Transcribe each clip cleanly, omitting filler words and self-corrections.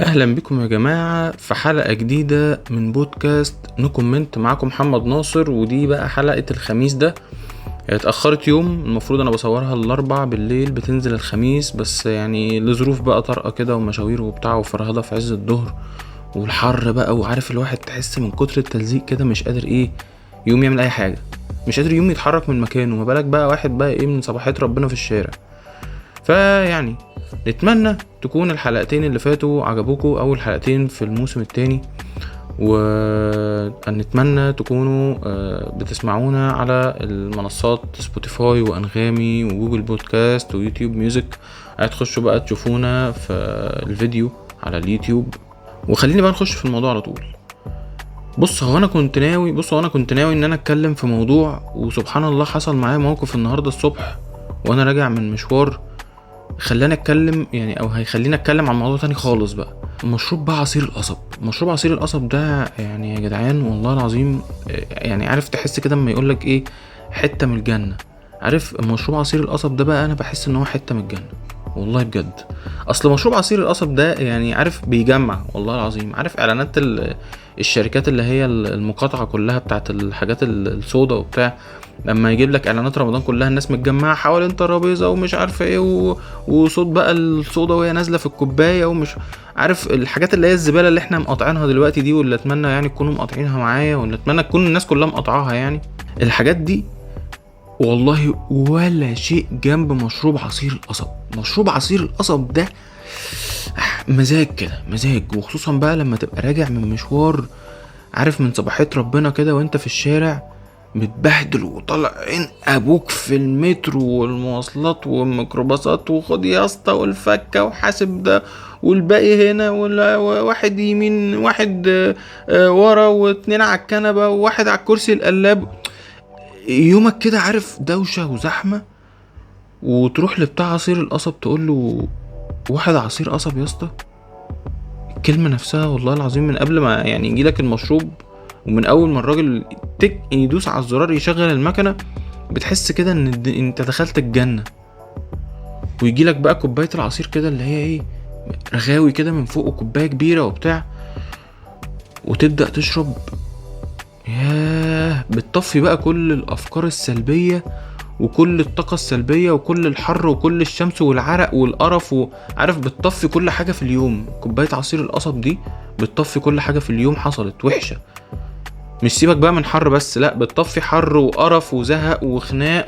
اهلا بكم يا جماعة في حلقة جديدة من بودكاست نو كومنت. معاكم محمد ناصر، ودي بقى حلقة الخميس ده. هي اتأخرت يوم، المفروض انا بصورها الاربع بالليل، بتنزل الخميس، بس يعني لظروف بقى طارئة كده ومشاوير وبتاع وفرهدة في عز الظهر والحر بقى، وعارف الواحد تحس من كتر التلزيق كده مش قادر يوم يعمل اي حاجة، مش قادر يوم يتحرك من مكانه، ما بالك بقى واحد بقى من صباحية ربنا في الشارع. فيعني نتمنى تكون الحلقتين اللي فاتوا عجبوكوا، اول حلقتين في الموسم الثاني، ونتمنى تكونوا بتسمعونا على المنصات سبوتيفاي وانغامي وجوجل بودكاست ويوتيوب ميوزك. هتخشوا بقى تشوفونا في الفيديو على اليوتيوب. وخليني بقى نخش في الموضوع على طول. هو انا كنت ناوي ان انا اتكلم في موضوع، وسبحان الله حصل معايا موقف النهارده الصبح وانا راجع من مشوار خلاني اتكلم، يعني او هيخليني اتكلم عن موضوع تاني خالص بقى. مشروب بقى عصير القصب. مشروب عصير القصب ده يعني يا جدعان والله العظيم، يعني عارف تحس كده اما يقولك حتة من الجنة. عارف مشروب عصير القصب ده بقى انا بحس ان هو حتة من الجنة والله بجد. اصل مشروب عصير القصب ده يعني عارف بيجمع والله العظيم. عارف اعلانات الشركات اللي هي المقاطعة كلها بتاعت الحاجات الصودا وبتاع، لما يجيب لك اعلانات رمضان كلها الناس متجمعه حوالين ترابيزه ومش عارفه وصوت بقى الصودا وهي نازله في الكوبايه، ومش عارف الحاجات اللي هي الزباله اللي احنا مقاطعينها دلوقتي دي، واللي اتمنى يعني تكونوا مقاطعينها معايا، واللي اتمنى تكون الناس كلها مقاطعاها. يعني الحاجات دي والله ولا شيء جنب مشروب عصير القصب. مشروب عصير القصب ده مزاج كده، مزاج. وخصوصا بقى لما تبقى راجع من مشوار، عارف من صباحية ربنا كده وانت في الشارع متبهدل وطلع عين ابوك في المترو والمواصلات والميكروباصات، وخد يا اسطى والفكه وحاسب ده والباقي هنا، واحد يمين واحد ورا، واتنين على الكنبه وواحد على الكرسي القلاب. يومك كده عارف دوشه وزحمه، وتروح لبتاع عصير القصب تقول له واحد عصير قصب يا اسطى. الكلمه نفسها والله العظيم من قبل ما يعني يجيلك المشروب، ومن اول ما الراجل يدوس على الزرار يشغل المكنه، بتحس كده ان انت دخلت الجنه. ويجي لك بقى كوبايه العصير كده اللي هي رغاوي كده من فوق، وكوبايه كبيره وبتاع، وتبدا تشرب. ياه، بتطفي بقى كل الافكار السلبيه وكل الطاقه السلبيه وكل الحر وكل الشمس والعرق والقرف، وعارف بتطفي كل حاجه في اليوم. كوبايه عصير القصب دي بتطفي كل حاجه في اليوم حصلت وحشه. مش سيبك بقى من حر بس، لا بتطفي حر وقرف وزهق وخناق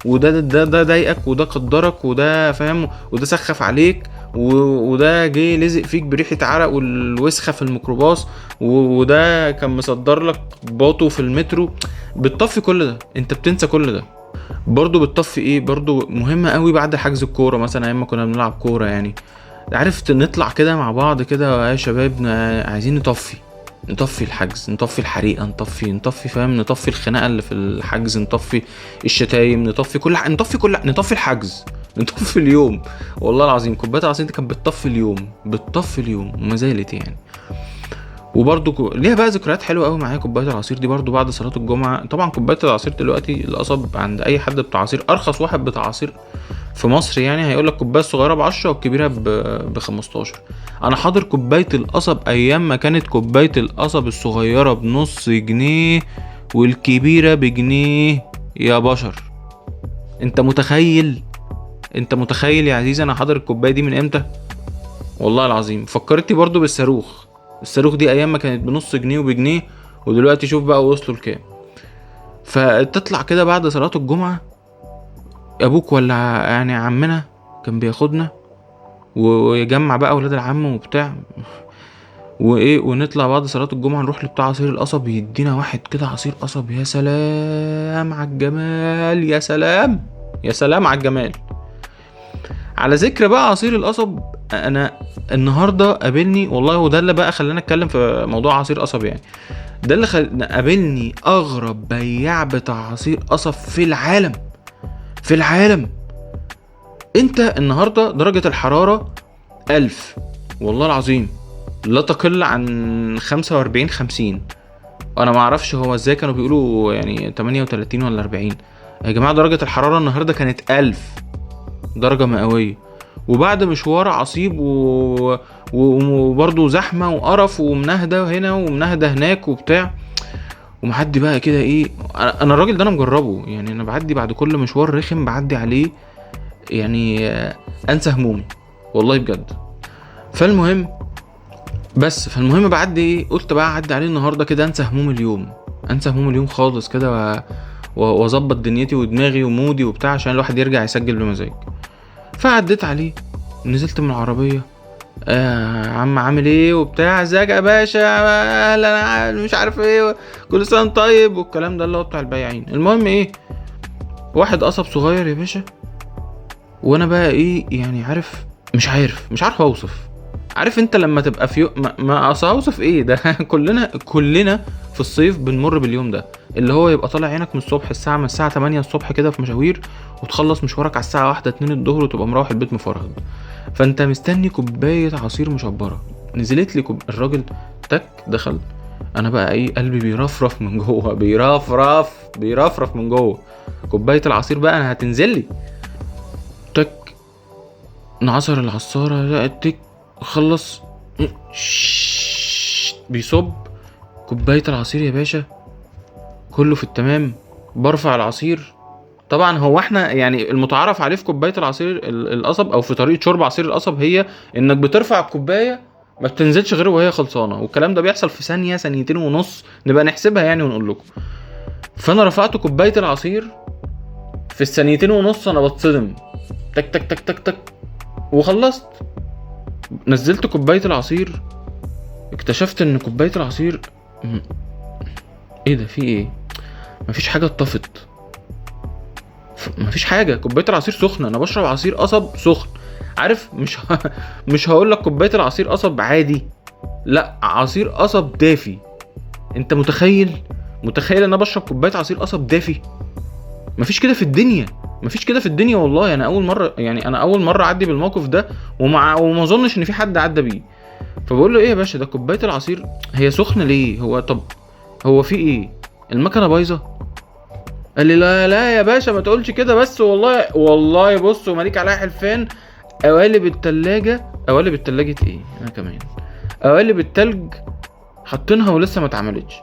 وده ضايقك وده قدرك وده فاهم وده سخف عليك وده جه لزق فيك بريحة عرق والوسخة في الميكروباص وده كان مصدر لك باطو في المترو. بتطفي كل ده، انت بتنسى كل ده. برضو بتطفي برضو مهمة قوي بعد حجز الكورة مثلا، ايام ما كنا بنلعب كورة يعني. عرفت نطلع كده مع بعض كده يا شباب، عايزين نطفي الحجز، نطفي الحريقه، نطفي فاهم، نطفي الخناقه اللي في الحجز، نطفي الشتايم، نطفي نطفي الحجز، نطفي اليوم. والله العظيم كوبايه العصير دي كانت بتطفي اليوم وما زالت يعني. وبرضو ليها بقى ذكريات حلوه قوي معايا كوبايه العصير دي. برضو بعد صلاه الجمعه طبعا كوبايه العصير دلوقتي القصب عند اي حد بتاع عصير، ارخص واحد بتاع عصير في مصر يعني هيقولك كوبايه الصغيره ب10 والكبيره ب15. انا حاضر كوبايه القصب ايام ما كانت كوبايه القصب الصغيره بنص جنيه والكبيره بجنيه يا بشر. انت متخيل يا عزيزي انا حاضر الكوبايه دي من امتى؟ والله العظيم فكرتني برضو الصاروخ دي ايام ما كانت بنص جنيه وبجنيه، ودلوقتي شوف بقى وصلوا لكام. فتطلع كده بعد صلاه الجمعه، ابوك ولا يعني عمنا كان بياخدنا ويجمع بقى ولاد العم وبتاع ونطلع بعد صلاة الجمعة نروح لبتاع عصير القصب يدينا واحد كده عصير قصب. يا سلام على الجمال، يا سلام على الجمال. على ذكر بقى عصير القصب، انا النهارده قابلني والله، وده اللي بقى خلاني اتكلم في موضوع عصير قصب يعني. ده اللي قابلني اغرب بياع بتاع عصير قصب في العالم. انت النهاردة درجة الحرارة 1000 والله العظيم، لا تقل عن 45-50. انا معرفش هو ازاي كانوا بيقولوا يعني 38 ولا 40. يا جماعة درجة الحرارة النهاردة كانت 1000 درجة مئوية، وبعد مشوار عصيب وبرضه زحمه وقرف ومنهده هنا ومنهده هناك وبتاع، ومعدي بقى كده ايه. انا الراجل ده انا مجربه يعني، انا بعدي بعد كل مشوار رخم بعدي عليه يعني انسى همومي والله بجد. فالمهم بعدي ايه، قلت بقى اعدي عليه النهارده كده انسى هموم اليوم خالص كده واظبط دنيتي ودماغي ومودي وبتاع عشان الواحد يرجع يسجل بمزاج. فعديت عليه، نزلت من العربيه، عم عامل ايه وبتاع، ازيك يا باشا، اهلا، مش عارف ايه، كل سنه طيب والكلام ده اللي هو بتاع البياعين. المهم ايه، واحد قصب صغير يا باشا، وانا بقى ايه يعني عارف، مش عارف اوصف. عارف انت لما تبقى في ما اوصف ايه ده كلنا في الصيف بنمر باليوم ده، اللي هو يبقى طالع عينك من الصبح من الساعه 8 الصبح كده في مشاوير، وتخلص مشوارك على الساعه 1 2 الظهر وتبقى مروح البيت مفرهد، فانت مستني كوبايه عصير مشبره. نزلت لي الراجل تك دخل، انا بقى ايه قلبي بيرفرف من جوه، بيرفرف من جوه. كوبايه العصير بقى انا هتنزل لي، تك نعصر العصاره، تك خلص، بيصب كوبايه العصير يا باشا، كله في التمام. برفع العصير، طبعا هو احنا يعني المتعارف عليه في كوبايه العصير القصب او في طريقه شرب عصير القصب هي انك بترفع الكوبايه ما بتنزلش غير وهي خلصانه، والكلام ده بيحصل في ثانيه ثانيتين ونص، نبقى نحسبها يعني ونقول لكم. فانا رفعت كوبايه العصير في الثانيتين ونص، انا بتصدم، تك تك تك تك تك، وخلصت. نزلت كوبايه العصير، اكتشفت ان كوبايه العصير ايه ده، في ايه؟ مفيش حاجه اتطفت، مفيش حاجه. كوبايه العصير سخنه، انا بشرب عصير قصب سخن، عارف؟ مش هقول لك كوبايه العصير قصب عادي، لا، عصير قصب دافي. انت متخيل انا بشرب كوبايه عصير قصب دافي؟ مفيش كده في الدنيا والله. انا اول مره اعدي بالموقف ده، وما اظنش ان في حد عدى بيه. فبقول له ايه يا باشا، ده كوبايه العصير هي سخنه ليه؟ هو في ايه، المكنه بايظه؟ قال لي لا يا باشا ما تقولش كده، بس والله بص، وماليك عليها حلفان، قوالب التلاجة ايه، انا كمان قوالب التلج حاطينها ولسه ما اتعملتش.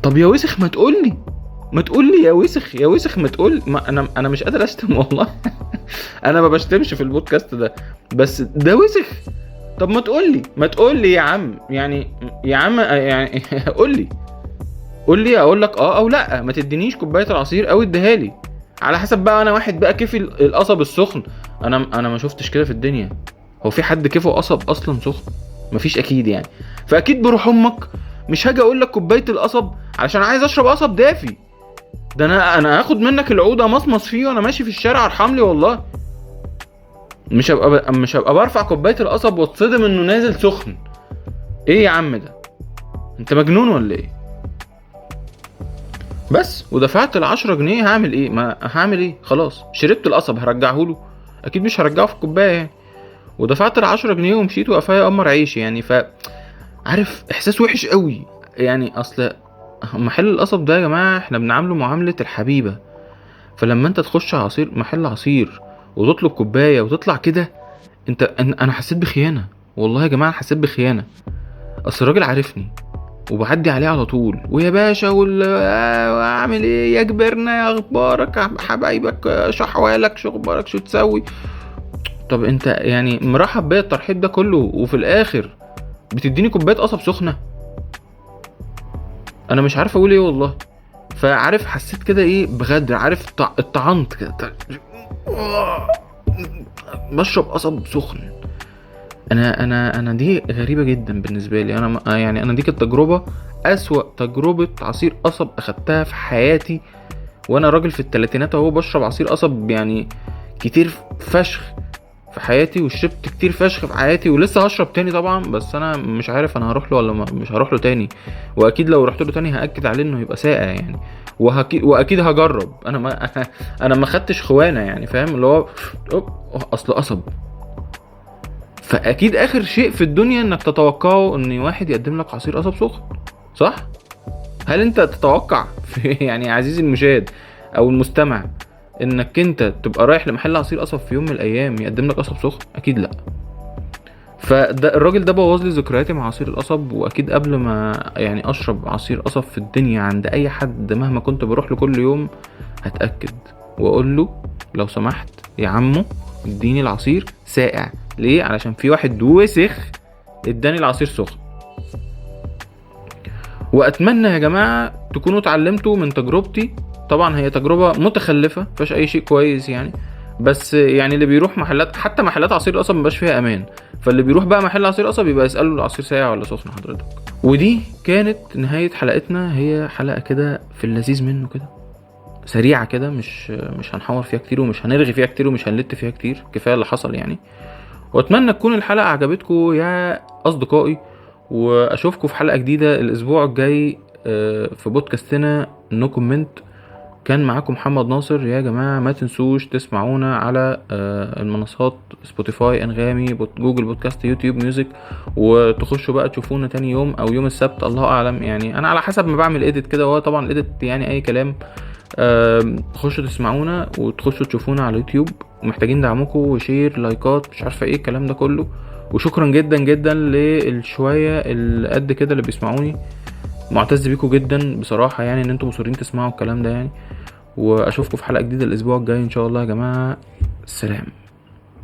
طب يا وسخ ما تقول لي يا وسخ ما تقول، ما انا مش قادر اشتم والله. انا ما بشتمش في البودكاست ده، بس ده وسخ. طب ما تقول لي يا عم، يعني قول لي اقول لك او لا، ما تدينيش كوبايه العصير او اديها لي على حسب بقى. انا واحد بقى كيفي القصب السخن، انا ما شفتش كده في الدنيا. هو في حد كيفه قصب اصلا سخن؟ مفيش اكيد يعني. فاكيد بروح امك مش هاجي اقول لك كوبايه القصب علشان عايز اشرب قصب دافي. ده انا هاخد منك العوده مصمص فيه وانا ماشي في الشارع، ارحم لي والله. مش هبقى برفع كوبايه القصب واتصدم انه نازل سخن. ايه يا عم ده، انت مجنون ولا ايه؟ بس ودفعت ال10 جنيه، هعمل ايه؟ ما هعمل ايه، خلاص شربت القصب، هرجعه له؟ اكيد مش هرجعه في الكوبايه يعني. ودفعت ال10 جنيه ومشيت وقفايا امر عيش يعني. عارف احساس وحش قوي يعني. اصل محل القصب ده يا جماعه احنا بنعامله معامله الحبيبه، فلما انت تخش محل عصير وتطلب كوبايه وتطلع كده، انا حسيت بخيانه والله يا جماعه، حسيت بخيانه. اصل الراجل عارفني وبعدي عليه على طول، ويا باشا واعمل ايه، يا كبرنا، يا اخبارك، حبايبك، شحوالك، شو اخبارك، شو تسوي؟ طب انت يعني مرحب بيا الترحيب ده كله، وفي الاخر بتديني كوبايه قصب سخنه؟ انا مش عارف اقول ايه والله. فعارف حسيت كده ايه بغدر، عارف اتطعنت كده، بشرب قصب سخن. انا دي غريبه جدا بالنسبه لي. انا دي كانت اسوأ تجربه عصير قصب اخدتها في حياتي، وانا راجل في الثلاثينات اهو بشرب عصير قصب يعني كتير فشخ في حياتي، وشربت كتير فشخ في حياتي، ولسه هشرب تاني طبعا. بس انا مش عارف انا هروح له ولا مش هروح له تاني، واكيد لو رحت له تاني هاكد عليه انه يبقى ساقع يعني، واكيد هجرب. انا ما خدتش خوانه يعني، فاهم اللي هو اصل قصب. فاكيد اخر شيء في الدنيا انك تتوقعه ان واحد يقدم لك عصير قصب سخن، صح؟ هل انت تتوقع يعني يا عزيزي المشاهد او المستمع انك انت تبقى رايح لمحل عصير قصب في يوم من الايام يقدم لك قصب سخن؟ اكيد لا. فده الراجل ده بوظ لي ذكرياتي مع عصير القصب. واكيد قبل ما يعني اشرب عصير قصب في الدنيا عند اي حد مهما كنت بروح له كل يوم، هتاكد واقول له لو سمحت يا عمو اديني العصير ساقع. ليه؟ علشان في واحد وسخ اداني العصير سخن. واتمنى يا جماعه تكونوا اتعلمتوا من تجربتي. طبعا هي تجربه متخلفه مفيهاش اي شيء كويس يعني، بس يعني اللي بيروح محلات، حتى محلات عصير القصب مبقاش فيها امان. فاللي بيروح بقى محل عصير قصب يبقى يساله العصير ساقع ولا سخن حضرتك. ودي كانت نهايه حلقتنا. هي حلقه كده في اللذيذ منه كده، سريعه كده، مش هنحور فيها كتير ومش هنرغي فيها كتير ومش هنلت فيها كتير، كفايه اللي حصل يعني. واتمنى تكون الحلقه عجبتكم يا اصدقائي، واشوفكم في حلقه جديده الاسبوع الجاي في بودكاستنا نو كومنت. كان معاكم محمد ناصر. يا جماعه ما تنسوش تسمعونا على المنصات سبوتيفاي، انغامي، جوجل بودكاست، يوتيوب ميوزك. وتخشوا بقى تشوفونا تاني يوم او يوم السبت، الله اعلم يعني، انا على حسب ما بعمل اديت كده. وهو طبعا الاديت يعني اي كلام. تخشوا تسمعونا وتخشوا تشوفونا على اليوتيوب. محتاجين دعمكم وشير لايكات مش عارفه ايه الكلام ده كله. وشكرا جدا جدا للشويه اللي قد كده اللي بيسمعوني. معتز بيكم جدا بصراحه يعني، ان انتم مصرين تسمعوا الكلام ده يعني. واشوفكم في حلقه جديده الاسبوع الجاي ان شاء الله يا جماعه. سلام.